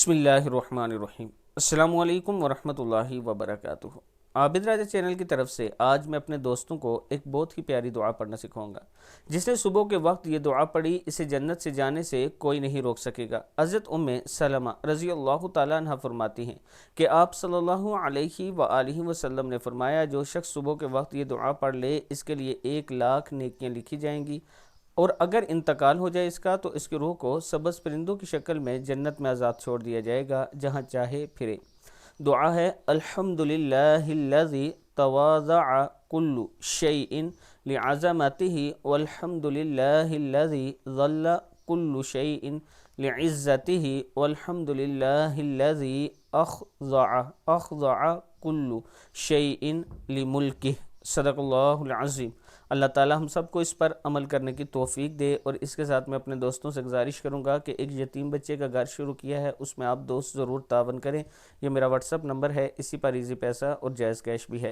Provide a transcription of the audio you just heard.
بسم اللہ الرحمن الرحیم۔ السلام علیکم ورحمۃ اللہ وبرکاتہ۔ عابد راجہ چینل کی طرف سے آج میں اپنے دوستوں کو ایک بہت ہی پیاری دعا پڑھنا سکھاؤں گا۔ جس نے صبح کے وقت یہ دعا پڑھی اسے جنت سے جانے سے کوئی نہیں روک سکے گا۔ حضرت سلمہ رضی اللہ تعالیٰ عنہ فرماتی ہیں کہ آپ صلی اللہ علیہ وآلہ وسلم نے فرمایا، جو شخص صبح کے وقت یہ دعا پڑھ لے اس کے لیے 1,00,000 نیکیاں لکھی جائیں گی، اور اگر انتقال ہو جائے اس کا تو اس کی روح کو سبز پرندوں کی شکل میں جنت میں آزاد چھوڑ دیا جائے گا، جہاں چاہے پھرے۔ دعا ہے: الحمدللہ الذی تواضع کل شیء لعظمتہ، والحمدللہ الذی ذل کل شیء لعزتہ، والحمدللہ الذی اخضع کل شیء لملکہ۔ صدق اللہ العظیم۔ اللہ تعالی ہم سب کو اس پر عمل کرنے کی توفیق دے، اور اس کے ساتھ میں اپنے دوستوں سے گزارش کروں گا کہ ایک یتیم بچے کا گھر شروع کیا ہے، اس میں آپ دوست ضرور تعاون کریں۔ یہ میرا واٹس اپ نمبر ہے، اسی پر ایزی پیسہ اور جائز کیش بھی ہے۔